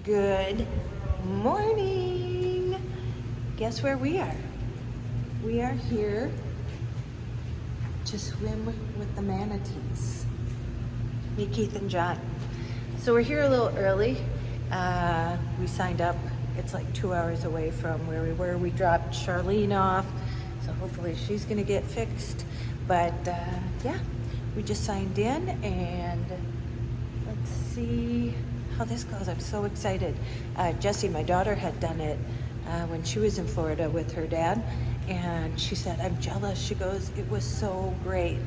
Good morning. Guess where we are? We are here to swim with the manatees. Me, Keith, and John. So we're here a little early. We signed up. It's like 2 hours away from where we were. We dropped Charlene off, so hopefully she's gonna get fixed. But yeah, we just signed in and let's see how this goes. I'm so excited. Jessie, my daughter, had done it when she was in Florida with her dad, and she said, I'm jealous. She goes, it was so great.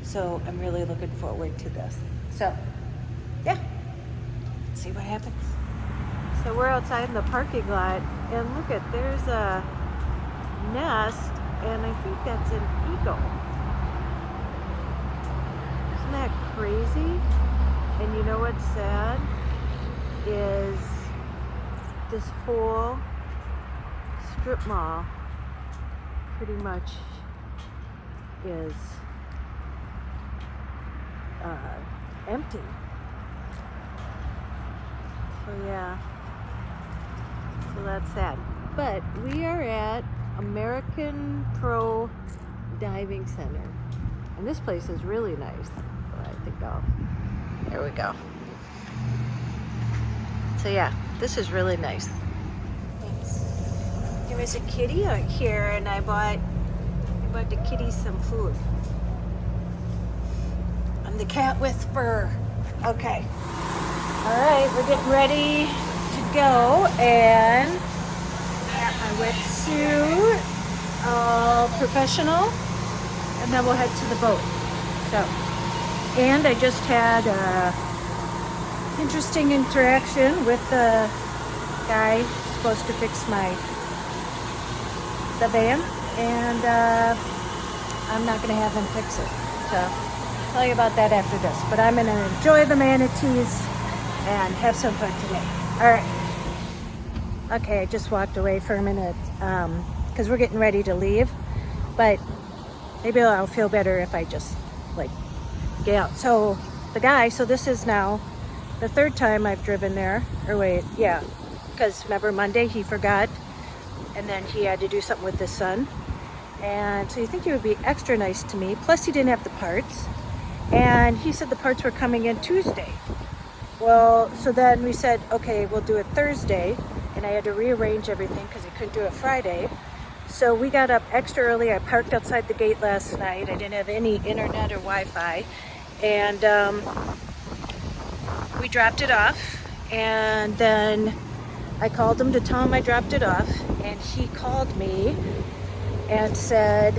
So I'm really looking forward to this. So yeah, let's see what happens. So we're outside in the parking lot, and look at, there's a nest, and I think that's an eagle. Isn't that crazy? And you know what's sad? Is this whole strip mall pretty much is empty. So yeah, so that's sad. But we are at American Pro Diving Center, and this place is really nice. So I think there we go. So yeah, this is really nice. Thanks. There was a kitty out here, and I bought the kitty some food. I'm the cat whisperer. Okay. All right, we're getting ready to go, and got my wetsuit, all professional, and then we'll head to the boat. So, and I just had interesting interaction with the guy supposed to fix the van, and I'm not gonna have him fix it. So I'll tell you about that after this. But I'm gonna enjoy the manatees and have some fun today. All right. Okay, I just walked away for a minute because we're getting ready to leave, but maybe I'll feel better if I just like get out. So the guy, so this is now the third time I've driven there, or wait, yeah, because remember Monday he forgot, and then he had to do something with his son, and so you think he would be extra nice to me, plus he didn't have the parts, and he said the parts were coming in Tuesday. Well, so then we said, okay, we'll do it Thursday, and I had to rearrange everything because I couldn't do it Friday. So we got up extra early. I parked outside the gate last night. I didn't have any internet or Wi-Fi, and we dropped it off, and then I called him to tell him I dropped it off, and he called me and said,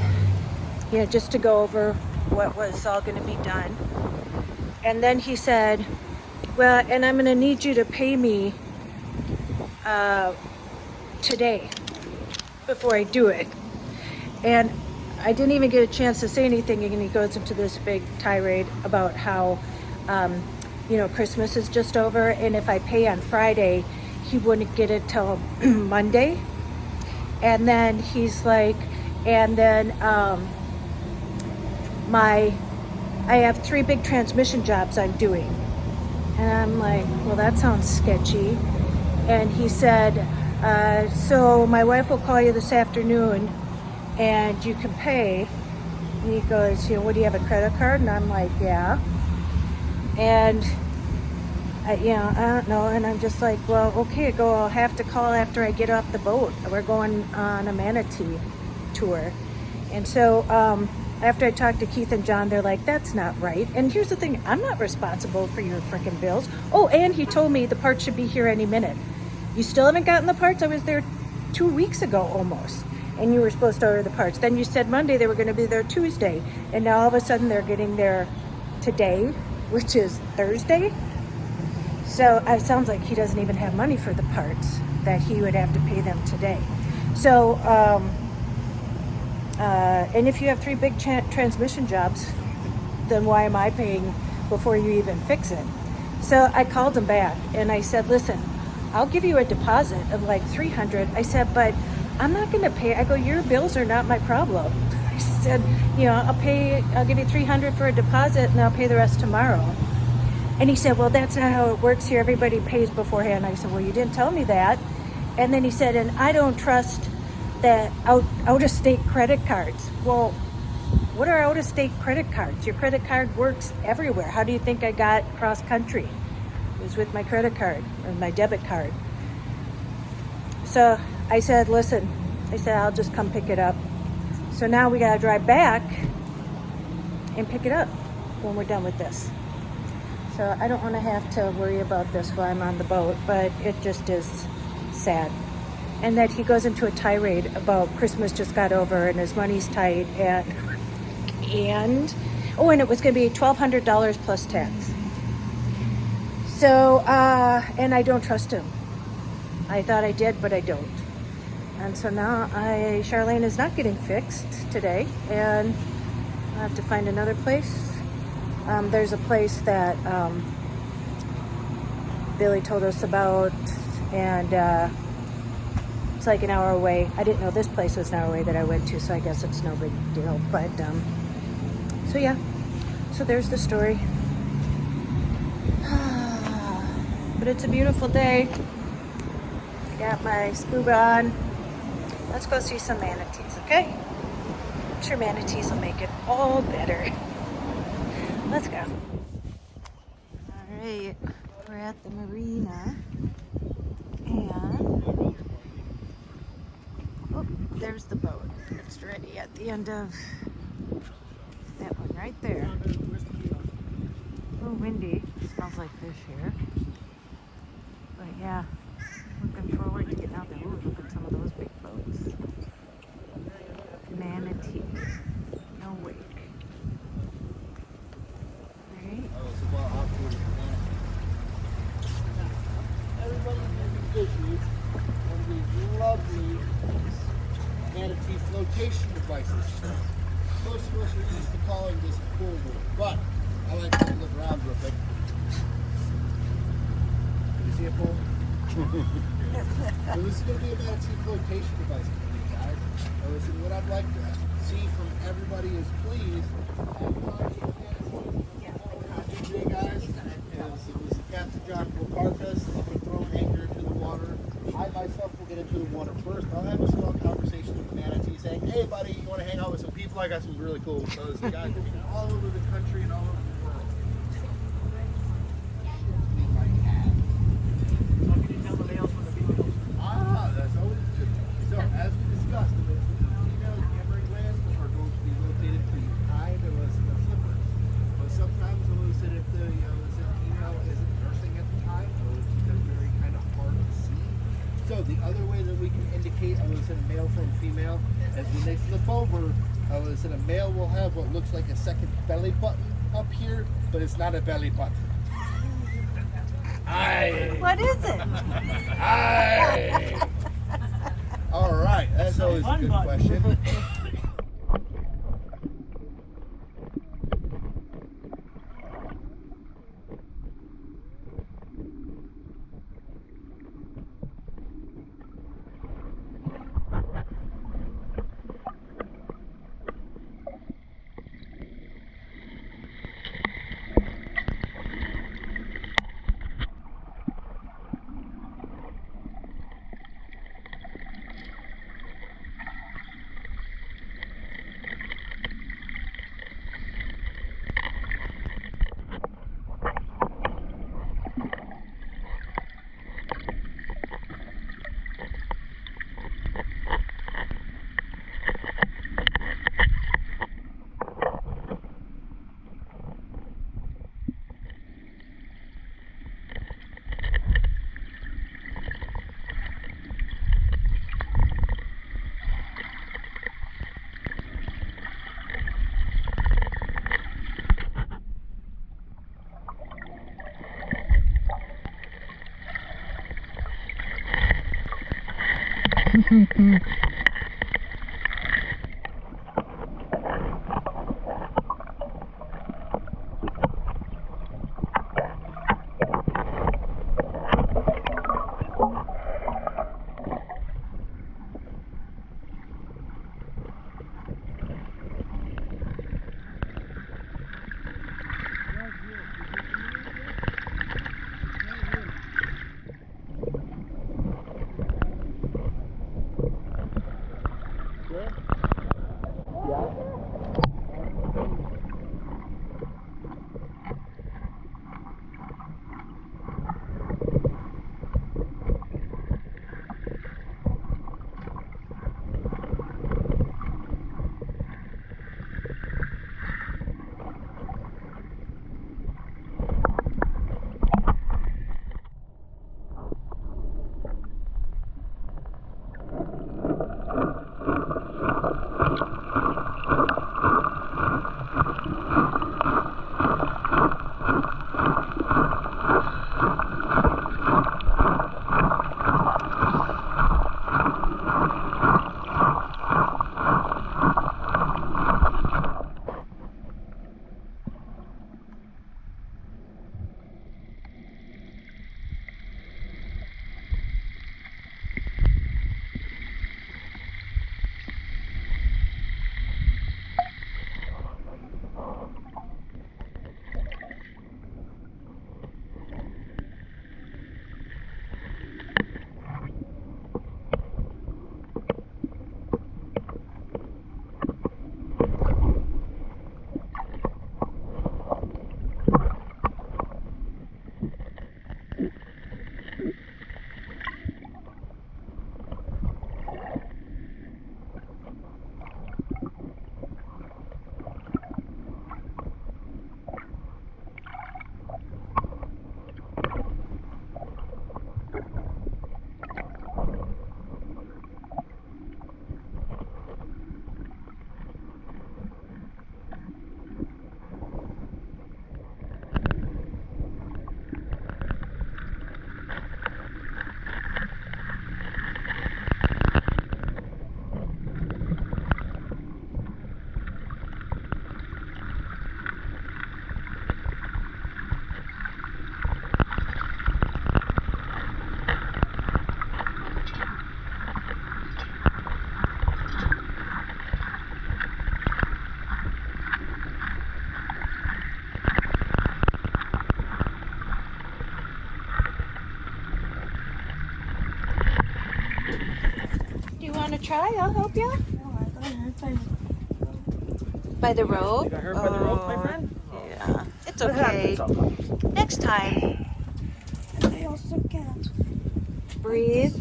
you know, just to go over what was all going to be done. And then he said, well, and I'm going to need you to pay me today before I do it. And I didn't even get a chance to say anything, and he goes into this big tirade about how you know, Christmas is just over, and if I pay on Friday, he wouldn't get it till Monday. And then he's like, and then I have 3 big transmission jobs I'm doing. And I'm like, well, that sounds sketchy. And he said, so my wife will call you this afternoon and you can pay. And he goes, you know, what, do you have a credit card? And I'm like, yeah. And you know, I don't know, and I'm just like, well, okay, I'll have to call after I get off the boat. We're going on a Manatee tour. And so after I talked to Keith and John, they're like, that's not right. And here's the thing, I'm not responsible for your freaking bills. Oh, and he told me the parts should be here any minute. You still haven't gotten the parts? I was there 2 weeks ago almost, and you were supposed to order the parts. Then you said Monday they were going to be there Tuesday, and now all of a sudden they're getting there today, which is Thursday. So it sounds like he doesn't even have money for the parts, that he would have to pay them today. So, and if you have 3 big transmission jobs, then why am I paying before you even fix it? So I called him back and I said, listen, I'll give you a deposit of like $300. I said, but I'm not going to pay. I go, your bills are not my problem. I said, you know, I'll give you $300 for a deposit and I'll pay the rest tomorrow. And he said, well, that's not how it works here. Everybody pays beforehand. I said, well, you didn't tell me that. And then he said, and I don't trust that out-of-state credit cards. Well, what are out-of-state credit cards? Your credit card works everywhere. How do you think I got cross-country? It was with my credit card, or my debit card. So I said, listen, I said, I'll just come pick it up. So now we gotta drive back and pick it up when we're done with this. So I don't wanna have to worry about this while I'm on the boat, but it just is sad. And that he goes into a tirade about Christmas just got over and his money's tight and it was gonna be $1,200 plus tax. So, and I don't trust him. I thought I did, but I don't. And so now Charlene is not getting fixed today, and I have to find another place. There's a place that Billy told us about, and it's like an hour away. I didn't know this place was an hour away that I went to, so I guess it's no big deal. But, so yeah, so there's the story. But it's a beautiful day. Got my scuba on. Let's go see some manatees, okay? I'm sure manatees will make it all better. Let's go. All right, we're at the marina. And, oh, there's the boat. It's ready at the end of that one right there. Oh, windy. It smells like fish here. But yeah. Looking forward to getting out there. Ooh, look at some of those big boats. Manatee. No wake. Alright. Everybody envisions one of these lovely Manatee flotation devices. Most of us are used to calling this a pool boat, but I like to look around real quick. You see a pool? So this is going to be a Manatee flotation device for you guys. So listen, what I'd like to see from everybody is please today, guys, is it was the Captain John will park us, he can throw an anchor into the water. I myself will get into the water first. I'll have a small conversation with the Manatee saying, hey buddy, you want to hang out with some people? I got some really cool guys from all over the country and all over the world. That's always good. So, as we discussed, the female camping lands are going to be located behind the slippers. But sometimes, if the female isn't nursing at the time, it's very kind of hard to see. So, the other way that we can indicate, a male from female, is when they flip over, a male will have what looks like a second belly button up here, but it's not a belly button. Aye. What is it? Aye. All right, that's always a good question. Do you want to try? I'll help you. By the rope? You got hurt by the rope, my friend? Yeah. It's okay. Next time. I also can't. Breathe.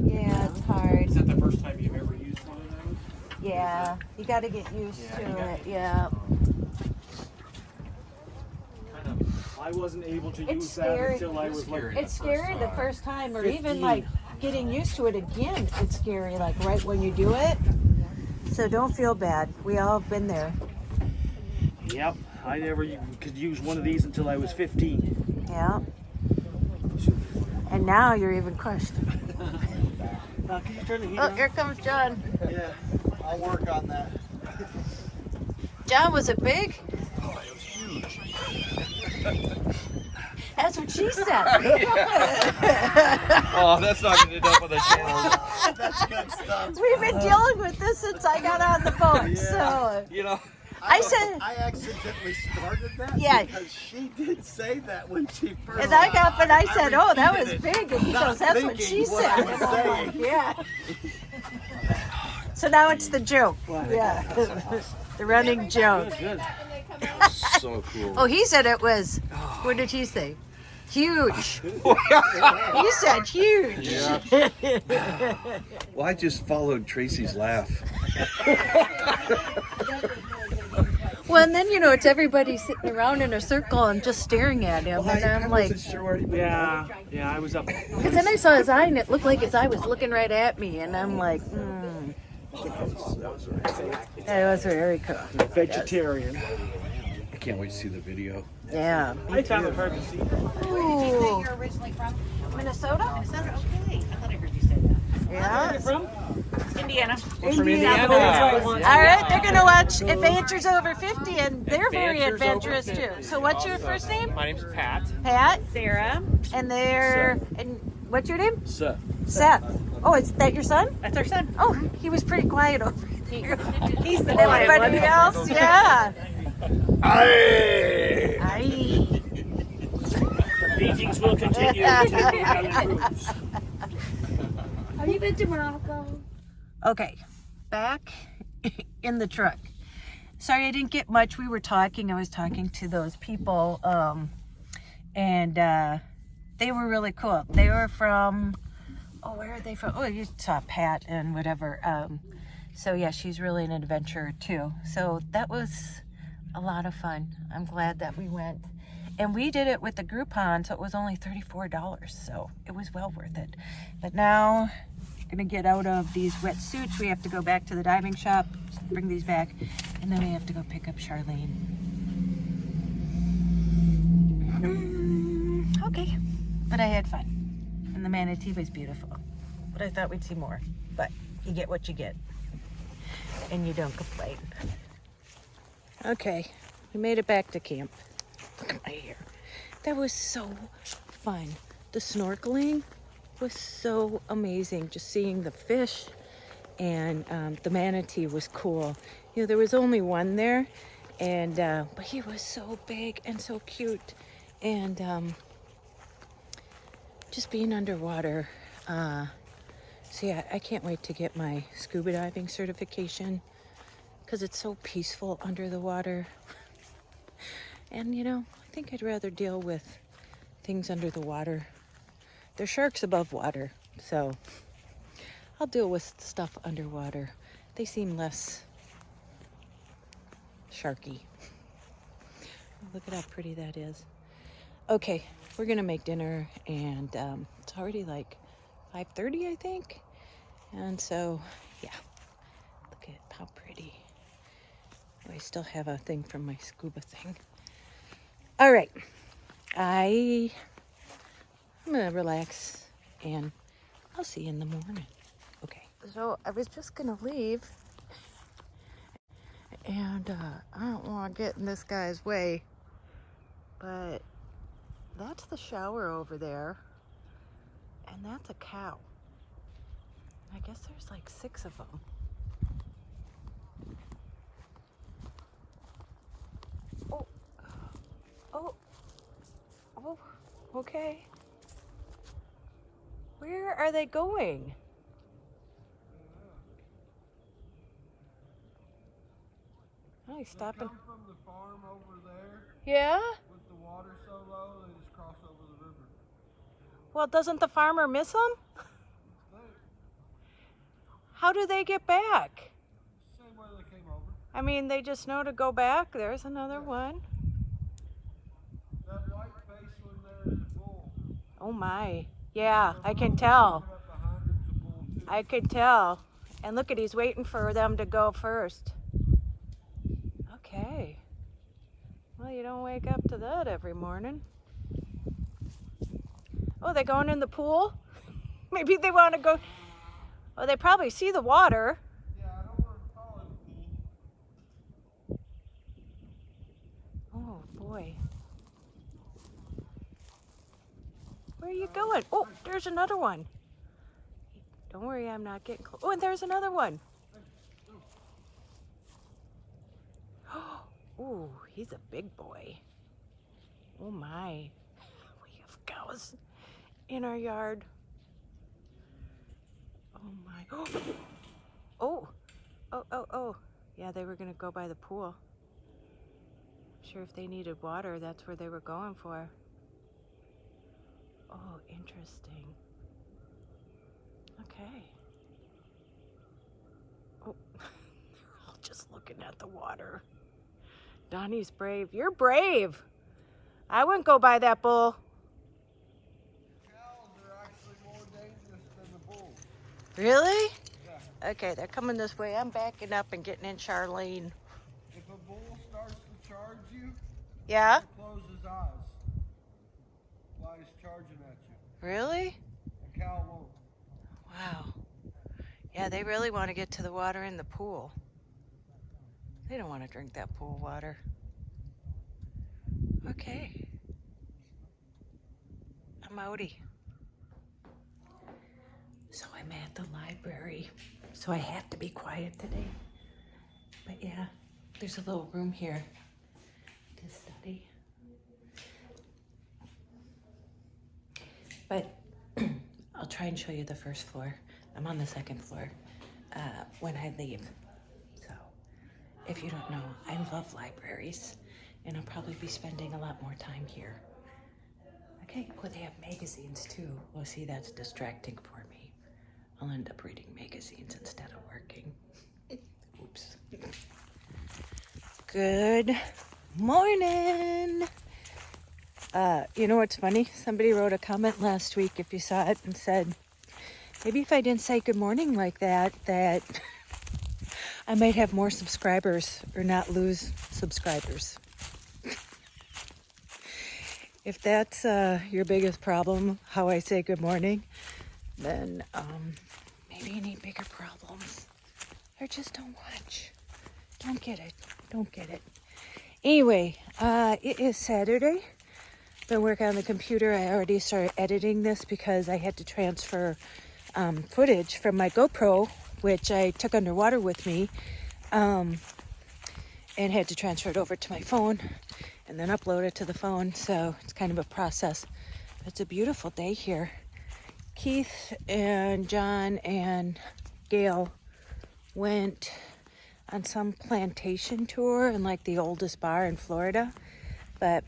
Yeah, it's hard. Is that the first time you've ever used one of those? Yeah. You got to get used to you gotta it. get Yeah. I wasn't able to It's use scary. that until I was like, It's scary the first time, or even 15. like getting used to it again. It's scary, like right when you do it. So don't feel bad. We all have been there. yep, I never could use one of these until I was 15. Yeah. And now you're even crushed. Can you turn the heat Oh, on? here comes John. Yeah, I'll work on that. John, was it big? Oh, it was huge. That's what she said. Oh, that's not going to end up on the channel. That's good stuff. We've been dealing with this since I got on the boat. So You know, I said, I accidentally started that Yeah. because she did say that when she first. and I got up and I said, "Oh, that was repeated it, big." And he not goes, "That's what thinking she what I said." was And I'm like, saying. yeah. So now it's the joke. Yeah, the running joke. Good. so cool. Oh, he said it was. What did he say? Huge. He said huge. Well, I just followed Tracy's laugh. Well, and then it's everybody sitting around in a circle and just staring at him, and I'm like, wasn't sure where he went. Yeah, I was up. because then I saw his eye and it looked like his eye was looking right at me, and I'm like, That was very cool. Vegetarian. I can't wait to see the video. Yeah. I found it hard to see. Ooh. You're originally from Minnesota? Minnesota? Okay. I thought I heard you say that. Yeah. From? Indiana. Indiana. All right, they're gonna watch Adventures Over 50, and they're very adventurous too. So, what's your first name? My name's Pat. Pat. Sarah. And and what's your name? Seth. Seth. Oh, is that your son? That's our son. Oh, he was pretty quiet over here. He's the Everybody else, yeah. Aye. Aye. Beatings will continue until we have improved. Have you been to Morocco? Okay, back in the truck. Sorry, I didn't get much. We were talking. I was talking to those people, and they were really cool. They were from, where are they from? Oh, you saw Pat and whatever. So yeah, she's really an adventurer too. So that was a lot of fun. I'm glad that we went. And we did it with the Groupon, so it was only $34, so it was well worth it. But now, we're gonna get out of these wetsuits. We have to go back to the diving shop, bring these back, and then we have to go pick up Charlene. Okay, but I had fun. And the Manatee was beautiful. But I thought we'd see more. But you get what you get. And you don't complain. Okay, we made it back to camp. Look at my hair. That was so fun. The snorkeling was so amazing. Just seeing the fish, and the manatee was cool. There was only one there, and but he was so big and so cute, and just being underwater. So yeah, I can't wait to get my scuba diving certification because it's so peaceful under the water. And I think I'd rather deal with things under the water. There's sharks above water, so I'll deal with stuff underwater. They seem less sharky. Look at how pretty that is. Okay, we're gonna make dinner, and it's already like 5:30, I think. And so, yeah, look at how pretty. I still have a thing from my scuba thing. All right, I'm gonna relax, and I'll see you in the morning. Okay, so I was just gonna leave, and I don't want to get in this guy's way, but that's the shower over there, and that's a cow. I guess there's like 6 of them. Oh, okay. Where are they going? he's stopping. Come from the farm over there Yeah? with the water so low, they just cross over the river. Well, doesn't the farmer miss them? They, How do they get back? same way they came over. I mean, they just know to go back. There's another one. That white face one there is a bull. Oh my. Yeah, I can tell. Up behind him's a bull too. I could tell. And look at, he's waiting for them to go first. Okay. Well, you don't wake up to that every morning. Oh, they're going in the pool? Maybe they want to go. Oh, they probably see the water. Yeah, I don't want to call it a bull. Oh, boy. Where are you going? Oh, there's another one. Don't worry, I'm not getting close. Oh, and there's another one. Oh, he's a big boy. Oh my. We have cows in our yard. Oh my. Oh. Yeah, they were gonna go by the pool. I'm sure if they needed water, that's where they were going for. Oh, interesting. Okay. Oh, they're all just looking at the water. Donnie's brave. You're brave. I wouldn't go by that bull. Cows are actually more dangerous than the bulls. Really? Yeah. Okay, they're coming this way. I'm backing up and getting in Charlene. If a bull starts to charge you, Yeah? close his eyes while he's charging at you. Really? A cow won't. Wow. Yeah, they really want to get to the water in the pool. They don't want to drink that pool water. Okay. I'm outie. So I'm at the library, so I have to be quiet today. But yeah, there's a little room here to study. But I'll try and show you the first floor. I'm on the second floor when I leave. So if you don't know, I love libraries, and I'll probably be spending a lot more time here. Okay, well, they have magazines too. Well, see, that's distracting for me. I'll end up reading magazines instead of working. Oops. Good morning. You know what's funny? Somebody wrote a comment last week, if you saw it, and said, maybe if I didn't say good morning like that I might have more subscribers or not lose subscribers. If that's your biggest problem, how I say good morning, then maybe you need bigger problems. Or just don't watch. Don't get it. Anyway, it is Saturday. Been working on the computer. I already started editing this because I had to transfer footage from my GoPro, which I took underwater with me, and had to transfer it over to my phone and then upload it to the phone. So it's kind of a process. It's a beautiful day here. Keith and John and Gail went on some plantation tour in like the oldest bar in Florida, but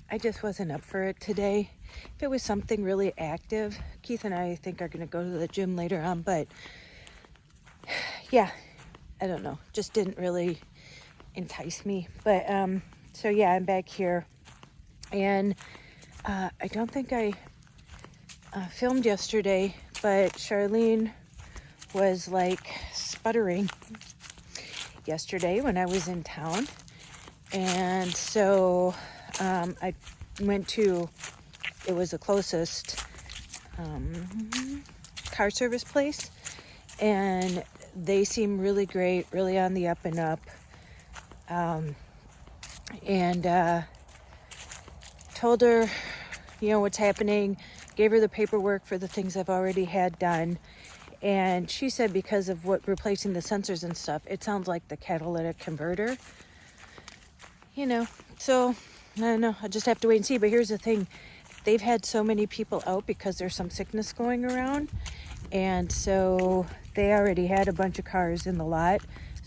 I just wasn't up for it today. If it was something really active, Keith and I think are going to go to the gym later on, but yeah, I don't know, just didn't really entice me. But so yeah, I'm back here, and I don't think I filmed yesterday, but Charlene was like sputtering yesterday when I was in town, and so I went to, it was the closest car service place, and they seem really great, really on the up and up, and told her, you know, what's happening, gave her the paperwork for the things I've already had done, and she said because of what replacing the sensors and stuff, it sounds like the catalytic converter, you know, so I don't know, I'll just have to wait and see. But here's the thing, they've had so many people out because there's some sickness going around, and so they already had a bunch of cars in the lot.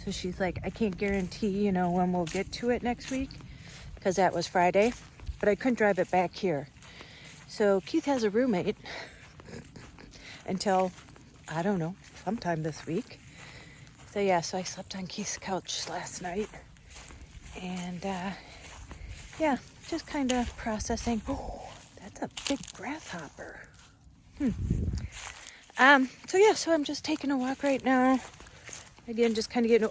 So she's like, I can't guarantee, you know, when we'll get to it next week, because that was Friday, but I couldn't drive it back here. So Keith has a roommate until, I don't know, sometime this week. So yeah, so I slept on Keith's couch last night. And yeah, just kind of processing. Oh, that's a big grasshopper. So yeah, so I'm just taking a walk right now. Again, just kind of getting,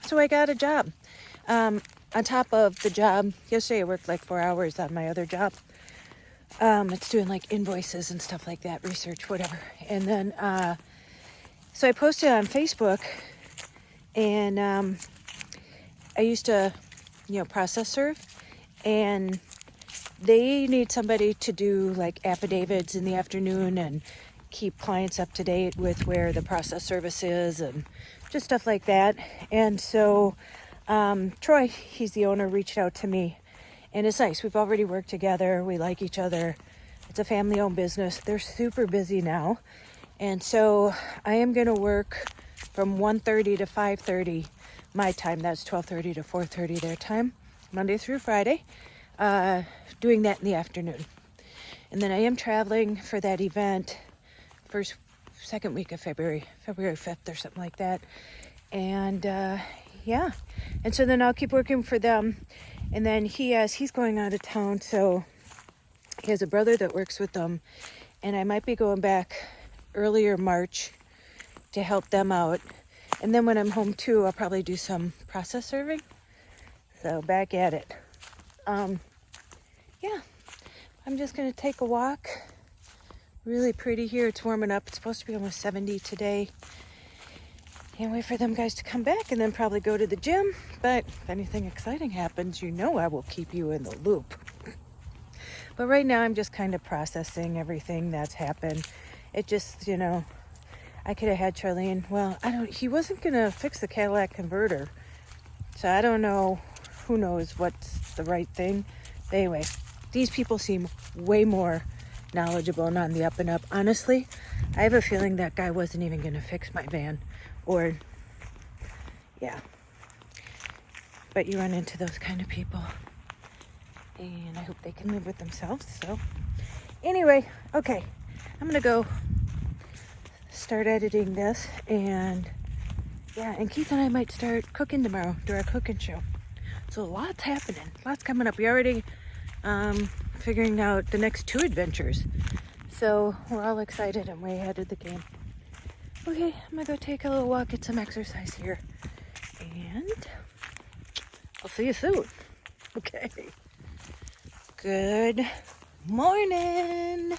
So I got a job. On top of the job, yesterday I worked like 4 hours on my other job. It's doing like invoices and stuff like that, research, whatever. And then, so I posted on Facebook, and I used to, you know, process serve, and they need somebody to do like affidavits in the afternoon and keep clients up to date with where the process service is and just stuff like that. And so Troy, he's the owner, reached out to me, and it's nice. We've already worked together. We like each other. It's a family-owned business. They're super busy now. And so I am going to work from 1:30 to 5:30 my time. That's 12:30 to 4:30 their time, Monday through Friday, doing that in the afternoon. And then I am traveling for that event second week of February 5th or something like that. And yeah, and so then I'll keep working for them. And then he's going out of town, so he has a brother that works with them, and I might be going back earlier March to help them out. And then when I'm home too, I'll probably do some process serving. So back at it. Yeah, I'm just gonna take a walk. Really pretty here. It's warming up. It's supposed to be almost 70 today. Can't wait for them guys to come back, and then probably go to the gym. But if anything exciting happens, you know I will keep you in the loop. But right now I'm just kind of processing everything that's happened. It just, you know, I could have had Charlene. Well, he wasn't going to fix the Cadillac converter. So I don't know. Who knows what's the right thing. But anyway, these people seem way more knowledgeable and on the up and up. Honestly, I have a feeling that guy wasn't even going to fix my van. Or, yeah. But you run into those kind of people. And I hope they can live with themselves. So, anyway, okay. I'm going to go start editing this. And, yeah, and Keith and I might start cooking tomorrow. Do our cooking show. So, lots happening. Lots coming up. We already figuring out the next 2 adventures. So, we're all excited. I'm way ahead of the game. Okay, I'm going to go take a little walk, get some exercise here. And I'll see you soon. Okay. Good morning.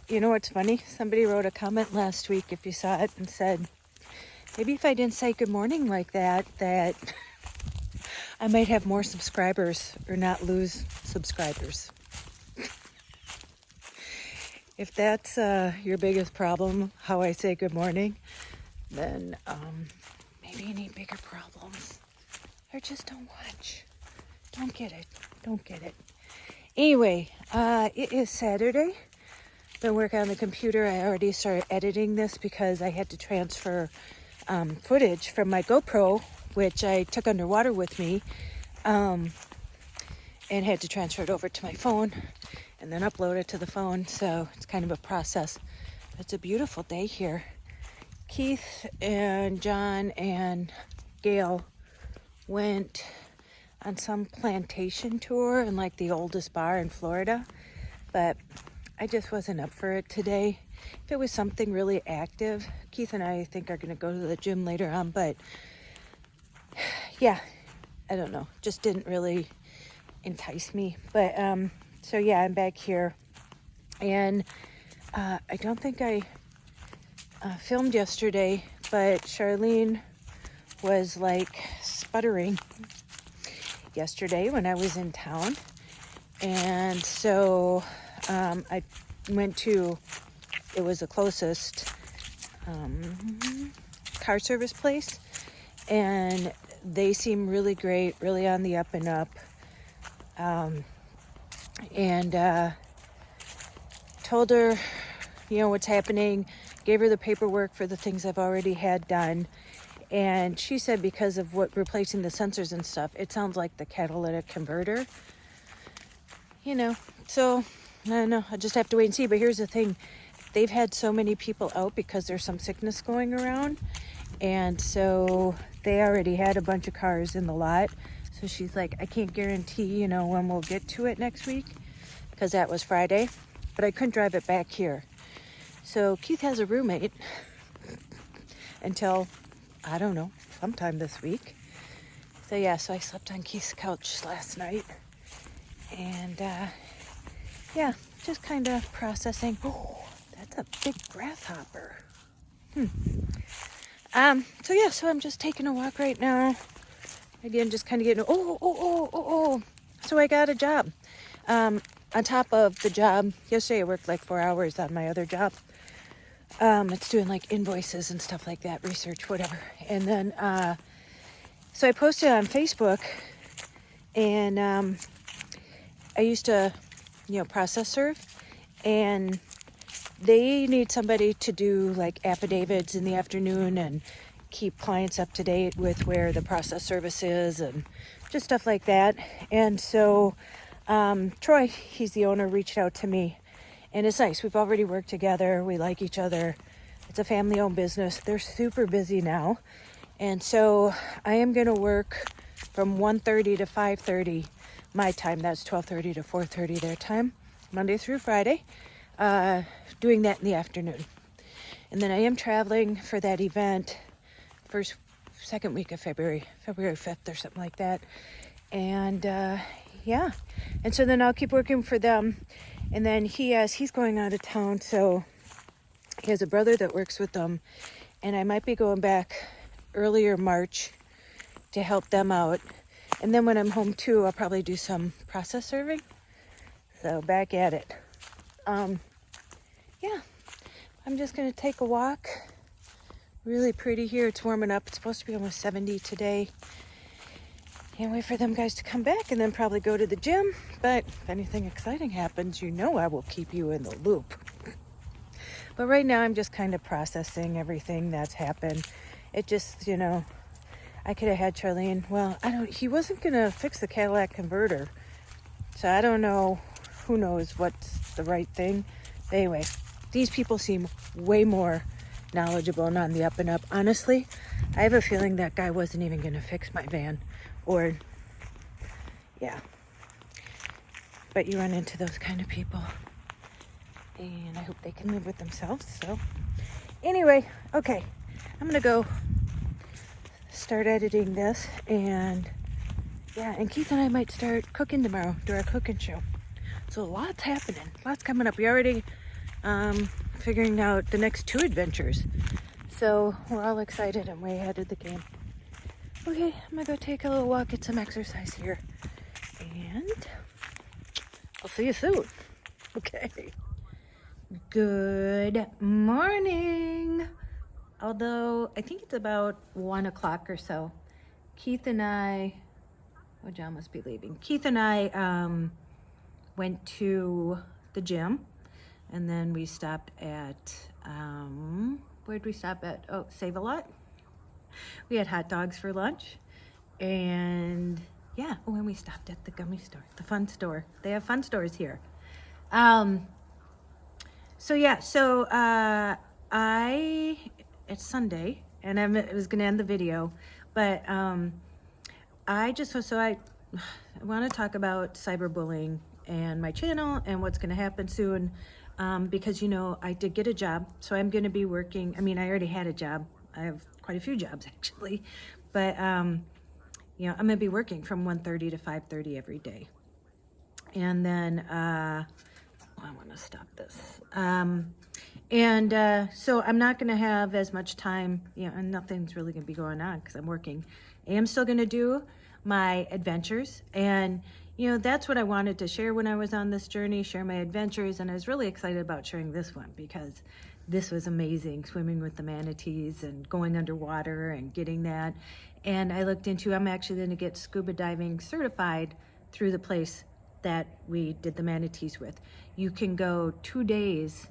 You know what's funny? Somebody wrote a comment last week, if you saw it, and said, maybe if I didn't say good morning like that I might have more subscribers or not lose subscribers. If that's your biggest problem, how I say good morning, then maybe you need bigger problems. Or just don't watch. Don't get it. Don't get it. Anyway, it is Saturday. Been working on the computer. I already started editing this because I had to transfer footage from my GoPro, which I took underwater with me, and had to transfer it over to my phone and then upload it to the phone. So it's kind of a process. It's a beautiful day here. Keith and John and Gail went on some plantation tour in like the oldest bar in Florida, but I just wasn't up for it today. If it was something really active, Keith and I think are going to go to the gym later on, but yeah, I don't know, just didn't really entice me. But so yeah, I'm back here, and I don't think I filmed yesterday, but Charlene was like sputtering yesterday when I was in town, and so I went to, it was the closest car service place, and they seem really great, really on the up and up, and told her you know, what's happening, gave her the paperwork for the things I've already had done. And she said because of what replacing the sensors and stuff, it sounds like the catalytic converter. You know, so I don't know. I just have to wait and see. But here's the thing. They've had so many people out because there's some sickness going around. And so they already had a bunch of cars in the lot. So she's like, I can't guarantee, you know, when we'll get to it next week, because that was Friday. But I couldn't drive it back here. So Keith has a roommate until, I don't know, sometime this week. So yeah, so I slept on Keith's couch last night. And yeah, just kind of processing. Oh, that's a big grasshopper. So yeah, so I'm just taking a walk right now. Again, just kind of getting, So I got a job. On top of the job, yesterday I worked like 4 hours on my other job. It's doing like invoices and stuff like that, research, whatever. And then, so I posted on Facebook, and I used to, you know, process serve, and they need somebody to do like affidavits in the afternoon and keep clients up to date with where the process service is and just stuff like that. And so Troy, he's the owner, reached out to me, and it's nice. We've already worked together. We like each other. It's a family-owned business. They're super busy now. And so I am going to work from 1:30 to 5:30 my time. That's 12:30 to 4:30 their time, Monday through Friday, doing that in the afternoon. And then I am traveling for that event second week of February 5th or something like that. And yeah, and so then I'll keep working for them. And then he's going out of town, so he has a brother that works with them, and I might be going back earlier March to help them out. And then when I'm home too, I'll probably do some process serving. So back at it. Yeah, I'm just gonna take a walk. Really pretty here. It's warming up. It's supposed to be almost 70 today. Can't wait for them guys to come back, and then probably go to the gym. But if anything exciting happens, you know I will keep you in the loop. But right now I'm just kind of processing everything that's happened. It just, you know, I could have had Charlene. Well, he wasn't going to fix the Cadillac converter. So I don't know. Who knows what's the right thing. But anyway, these people seem way more knowledgeable and on the up and up. Honestly, I have a feeling that guy wasn't even going to fix my van. Or, yeah. But you run into those kind of people. And I hope they can live with themselves. So, anyway, okay. I'm going to go start editing this. And, yeah, and Keith and I might start cooking tomorrow. Do our cooking show. So, lots happening. Lots coming up. We already figuring out the next 2 adventures. So, we're all excited and way ahead of the game. Okay, I'm going to go take a little walk, get some exercise here. And I'll see you soon. Okay. Good morning. Although, I think it's about 1 o'clock or so. Keith and I, John must be leaving. Keith and I went to the gym. And then we stopped at, where'd we stop at? Oh, Save-A-Lot. We had hot dogs for lunch. And yeah, and we stopped at the gummy store, the fun store. They have fun stores here. So yeah, so it's Sunday, and I was gonna end the video, but I want to talk about cyberbullying and my channel and what's gonna happen soon, because you know I did get a job, so I'm gonna be working. I mean, I already had a job. I have quite a few jobs actually, but you know, I'm gonna be working from 1:30 to 5:30 every day, and then I want to stop this. So I'm not going to have as much time, you know, and nothing's really going to be going on because I'm working. I am still going to do my adventures, and you know, that's what I wanted to share when I was on this journey, share my adventures, and I was really excited about sharing this one because this was amazing, swimming with the manatees and going underwater and getting that. And I looked into, I'm actually going to get scuba diving certified through the place that we did the manatees with. You can go 2 days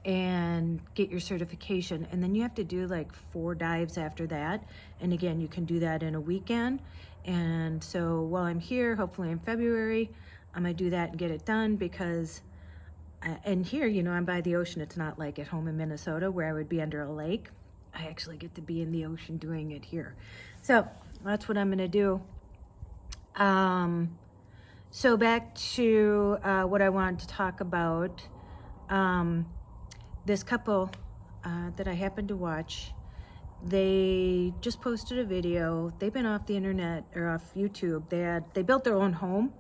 and get your certification. And then you have to do like 4 dives after that. And again, you can do that in a weekend. And so while I'm here, hopefully in February, I'm gonna do that and get it done because, and here, you know, I'm by the ocean. It's not like at home in Minnesota where I would be under a lake. I actually get to be in the ocean doing it here. So that's what I'm gonna do. So back to what I wanted to talk about. This couple that I happened to watch, they just posted a video. They've been off the internet or off YouTube. They built their own home,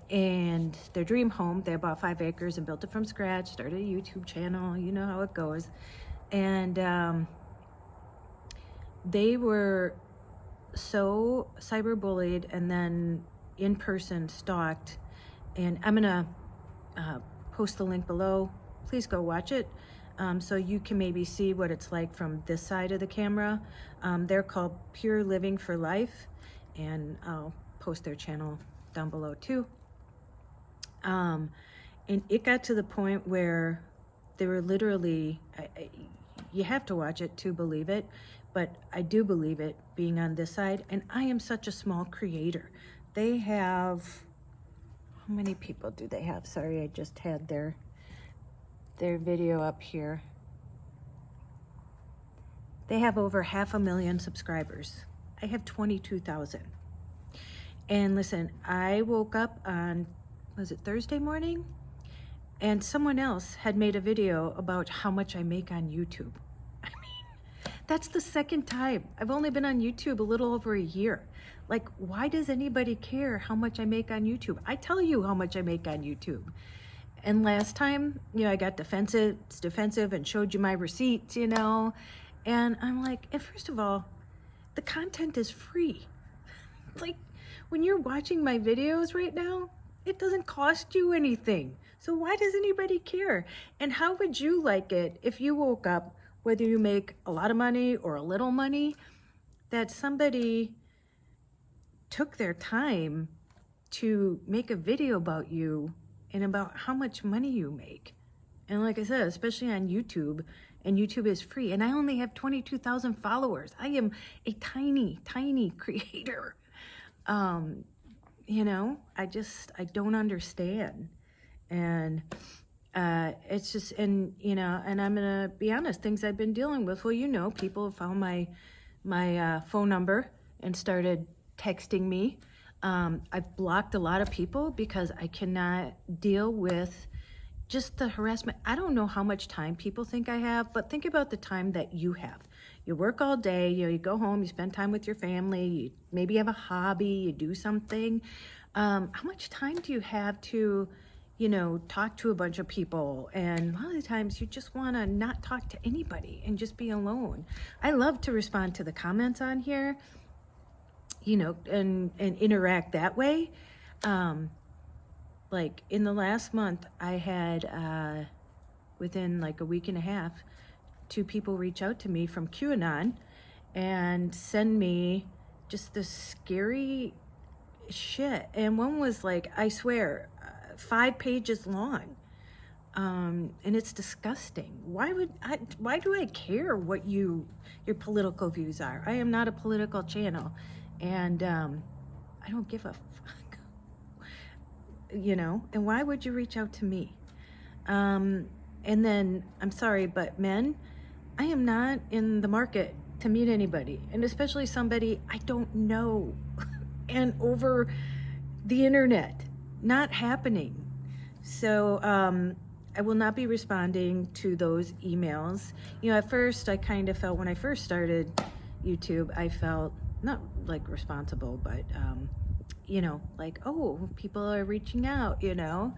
and their dream home. They bought 5 acres and built it from scratch, started a YouTube channel, you know how it goes. And they were so cyberbullied and then in person stalked. And I'm gonna post the link below. Please go watch it. So you can maybe see what it's like from this side of the camera. They're called Pure Living for Life, and I'll post their channel down below too. And it got to the point where they were literally, you have to watch it to believe it, but I do believe it being on this side. And I am such a small creator. They have, how many people do they have? Sorry, I just had their video up here. They have over 500,000 subscribers. I have 22,000. And listen, I woke up on, was it Thursday morning? And someone else had made a video about how much I make on YouTube. I mean, that's the second time. I've only been on YouTube a little over a year. Like, why does anybody care how much I make on YouTube? I tell you how much I make on YouTube. And last time, you know, I got defensive and showed you my receipts, you know. And I'm like, and first of all, the content is free. Like, when you're watching my videos right now, it doesn't cost you anything. So why does anybody care? And how would you like it if you woke up, whether you make a lot of money or a little money, that somebody took their time to make a video about you and about how much money you make? And like I said, especially on YouTube, and YouTube is free, and I only have 22,000 followers. I am a tiny, tiny creator. You know, I don't understand. And it's just, and you know, and I'm gonna be honest, things I've been dealing with, well, you know, people found my phone number and started texting me. I've blocked a lot of people because I cannot deal with just the harassment. I don't know how much time people think I have, but think about the time that you have. You work all day, you know, you go home, you spend time with your family, you maybe have a hobby, you do something. How much time do you have to, you know, talk to a bunch of people? And a lot of the times you just want to not talk to anybody and just be alone. I love to respond to the comments on here, you know, and interact that way. Like in the last month, I had, within like a week and a half, 2 people reach out to me from QAnon and send me just this scary shit. And one was like, I swear, 5 pages long. And it's disgusting. Why do I care what your political views are? I am not a political channel, and I don't give a fuck. You know, and why would you reach out to me? And then, I'm sorry, but men, I am not in the market to meet anybody, and especially somebody I don't know, and over the internet. Not happening. So I will not be responding to those emails. You know, at first I kind of felt, when I first started YouTube, I felt not like responsible, but you know, like, oh, people are reaching out, you know.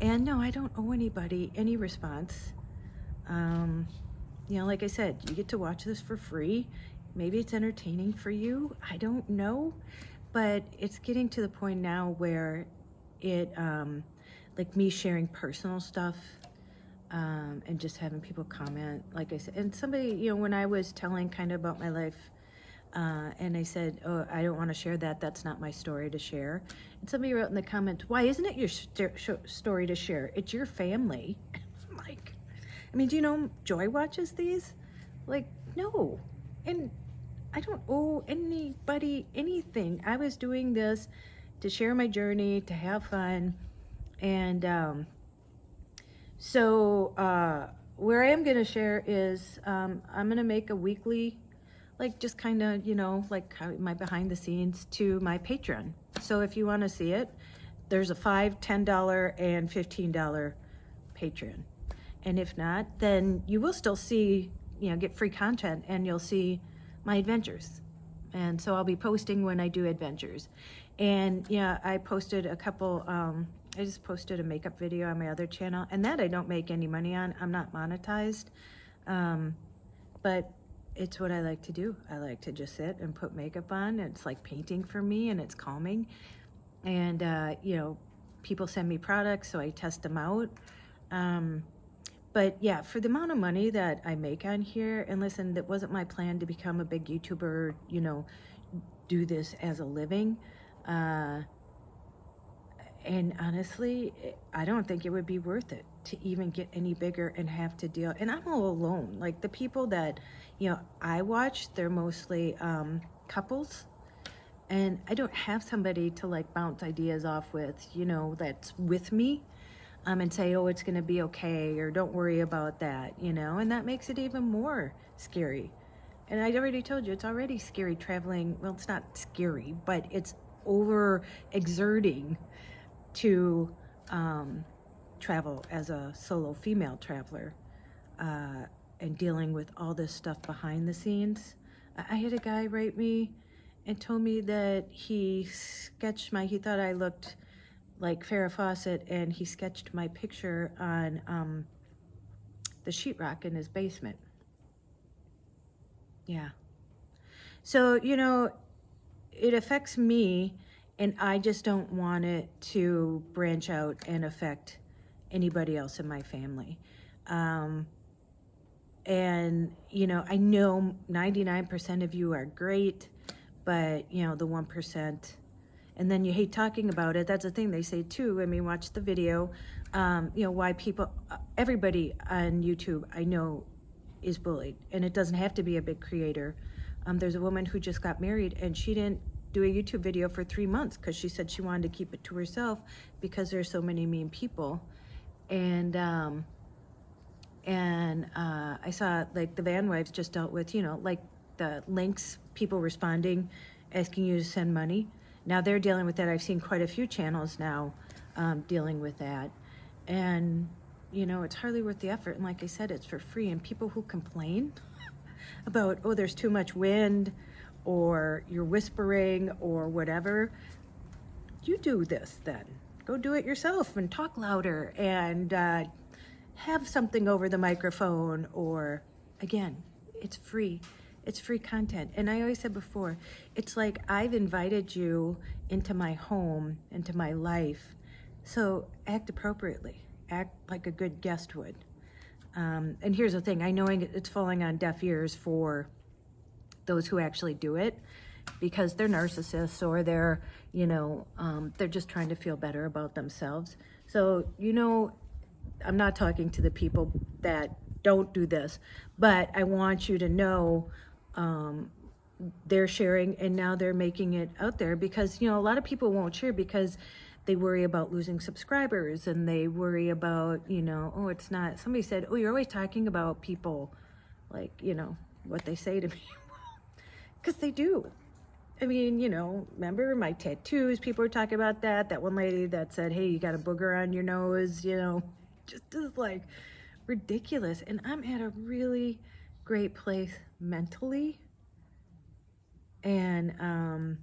And no, I don't owe anybody any response. You know, like I said, you get to watch this for free. Maybe it's entertaining for you. I don't know. But it's getting to the point now where it, like me sharing personal stuff, and just having people comment, like I said, and somebody, you know, when I was telling kind of about my life, and I said, oh, I don't want to share that, that's not my story to share. And somebody wrote in the comments, why isn't it your story to share? It's your family. Like, I mean, do you know Joy watches these? Like, no. And I don't owe anybody anything. I was doing this to share my journey, to have fun. And where I am going to share is I'm going to make a weekly, like just kind of, you know, like my behind the scenes to my Patreon. So if you want to see it, there's a $5, $10, and $15 Patreon. And if not, then you will still see, you know, get free content, and you'll see my adventures. And so I'll be posting when I do adventures. And yeah, I posted a couple, I just posted a makeup video on my other channel, and that I don't make any money on. I'm not monetized. But it's what I like to do. I like to just sit and put makeup on. It's like painting for me, and it's calming. And, you know, people send me products, so I test them out. But yeah, for the amount of money that I make on here, and listen, that wasn't my plan to become a big YouTuber, you know, do this as a living. And honestly, I don't think it would be worth it to even get any bigger and have to deal. And I'm all alone. Like the people that, you know, I watch, they're mostly couples. And I don't have somebody to like bounce ideas off with, you know, that's with me. And say, oh, it's going to be okay, or don't worry about that, you know, and that makes it even more scary. And I already told you, it's already scary traveling. Well, it's not scary, but it's over exerting to travel as a solo female traveler and dealing with all this stuff behind the scenes. I had a guy write me and told me that he thought I looked like Farrah Fawcett, and he sketched my picture on the sheetrock in his basement. Yeah. So, you know, it affects me, and I just don't want it to branch out and affect anybody else in my family. And, you know, I know 99% of you are great, but, you know, the 1%, and then you hate talking about it. That's the thing they say too. I mean, watch the video. You know, why people, everybody on YouTube I know is bullied, and it doesn't have to be a big creator. There's a woman who just got married, and she didn't do a YouTube video for 3 months because she said she wanted to keep it to herself because there's so many mean people. And I saw like the van wives just dealt with, you know, like the links, people responding, asking you to send money. Now they're dealing with that. I've seen quite a few channels now dealing with that. And, you know, it's hardly worth the effort. And like I said, it's for free. And people who complain about, oh, there's too much wind, or you're whispering, or whatever, you do this then. Go do it yourself and talk louder and have something over the microphone, or, again, it's free. It's free content. And I always said before, it's like I've invited you into my home, into my life. So act appropriately. Act like a good guest would. And here's the thing. I know it's falling on deaf ears for those who actually do it, because they're narcissists, or they're, you know, they're just trying to feel better about themselves. So, you know, I'm not talking to the people that don't do this, but I want you to know they're sharing, and now they're making it out there, because, you know, a lot of people won't share because they worry about losing subscribers, and they worry about, you know, oh, it's not, somebody said, oh, you're always talking about people, like, you know, what they say to me. Because they do. I mean, you know, remember my tattoos, people were talking about that. That one lady that said, hey, you got a booger on your nose, you know, just is like ridiculous. And I'm at a really great place mentally. And,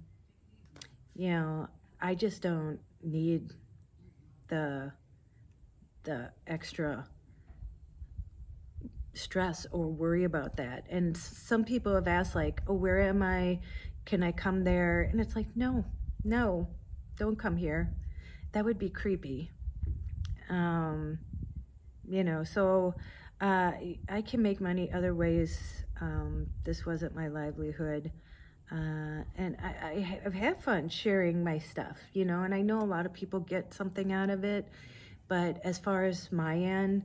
you know, I just don't need the extra stress or worry about that. And some people have asked, like, oh, where am I? Can I come there? And it's like, no, don't come here. That would be creepy. You know, so I can make money other ways. This wasn't my livelihood. And I've had fun sharing my stuff, you know, and I know a lot of people get something out of it. But as far as my end,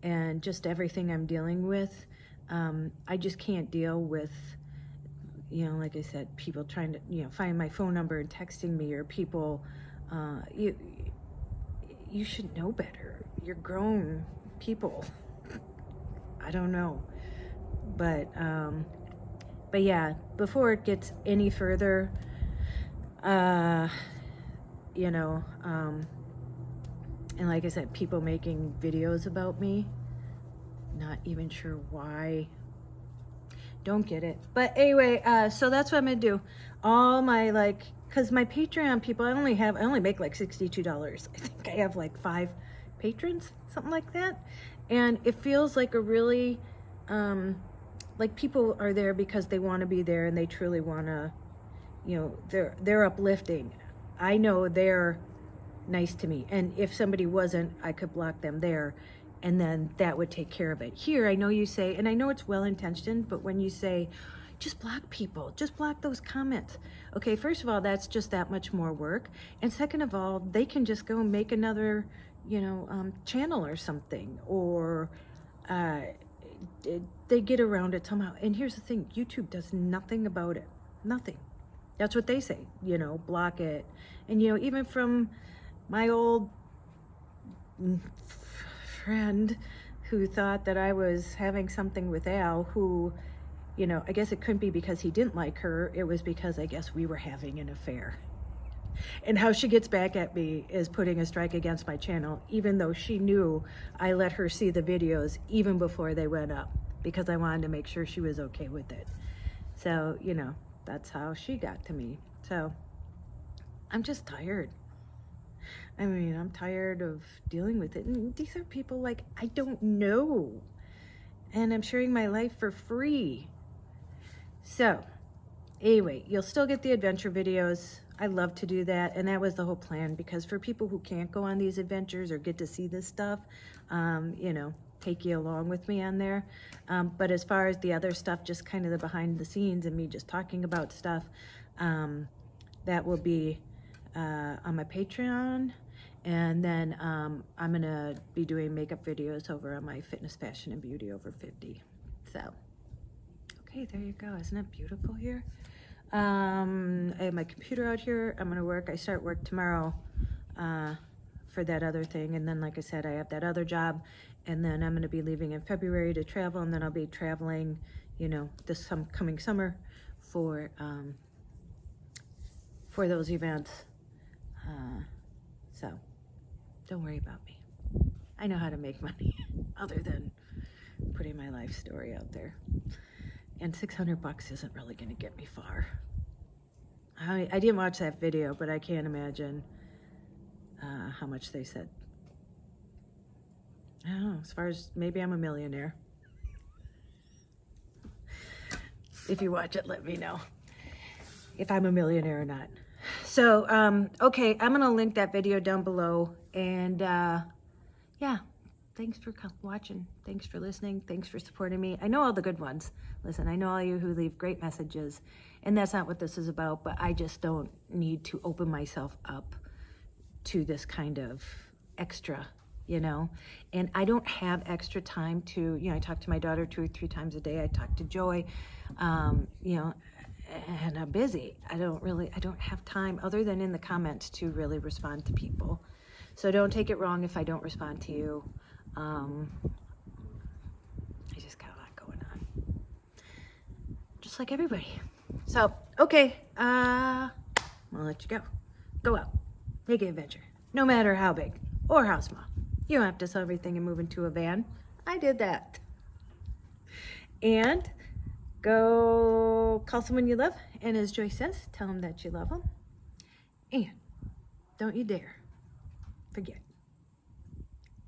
and just everything I'm dealing with. I just can't deal with, you know, like I said, people trying to, you know, find my phone number and texting me, or people, you should know better. You're grown people. I don't know. But yeah, before it gets any further, you know, and like I said, people making videos about me, not even sure why. Don't get it. But anyway, so that's what I'm gonna do. All my, like, because my Patreon people, I only make like $62. I think I have like 5 patrons, something like that. And it feels like a really, like people are there because they want to be there and they truly want to, you know, they're uplifting. I know they're nice to me. And if somebody wasn't, I could block them there, and then that would take care of it. Here, I know you say, and I know it's well-intentioned, but when you say, just block people, just block those comments. Okay, first of all, that's just that much more work. And second of all, they can just go and make another, you know, channel or something, or they get around it somehow. And here's the thing, YouTube does nothing about it, nothing. That's what they say, you know, block it. And, you know, even from my old friend who thought that I was having something with Al, who, you know, I guess it couldn't be because he didn't like her. It was because I guess we were having an affair. And how she gets back at me is putting a strike against my channel, even though she knew I let her see the videos even before they went up, because I wanted to make sure she was okay with it. So, you know, that's how she got to me. So I'm just tired. I mean, I'm tired of dealing with it. And these are people like I don't know. And I'm sharing my life for free. So anyway, you'll still get the adventure videos. I love to do that. And that was the whole plan, because for people who can't go on these adventures or get to see this stuff, you know, take you along with me on there. But as far as the other stuff, just kind of the behind the scenes and me just talking about stuff, that will be on my Patreon. And then I'm gonna be doing makeup videos over on my Fitness, Fashion, and Beauty Over 50. So, okay, there you go. Isn't it beautiful here? I have my computer out here. I'm gonna work. I start work tomorrow for that other thing. And then, like I said, I have that other job. And then I'm gonna be leaving in February to travel. And then I'll be traveling, you know, this coming summer for those events. So don't worry about me. I know how to make money other than putting my life story out there. And $600 isn't really going to get me far. I didn't watch that video, but I can't imagine how much they said. I don't know, as far as maybe I'm a millionaire. If you watch it, let me know if I'm a millionaire or not. So, okay, I'm going to link that video down below. And, yeah, thanks for watching. Thanks for listening. Thanks for supporting me. I know all the good ones. Listen, I know all you who leave great messages. And that's not what this is about, but I just don't need to open myself up to this kind of extra, you know? And I don't have extra time to, you know, I talk to my daughter 2 or 3 times a day. I talk to Joy, you know, and I'm busy. I don't have time other than in the comments to really respond to people. So don't take it wrong if I don't respond to you. I just got a lot going on. Just like everybody. So, okay, I'll let you go. Go out, make an adventure, no matter how big or how small. You don't have to sell everything and move into a van. I did that. And go call someone you love, and as Joy says, tell them that you love them. And don't you dare forget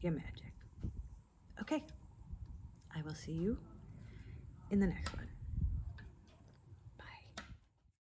your magic. Okay, I will see you in the next one.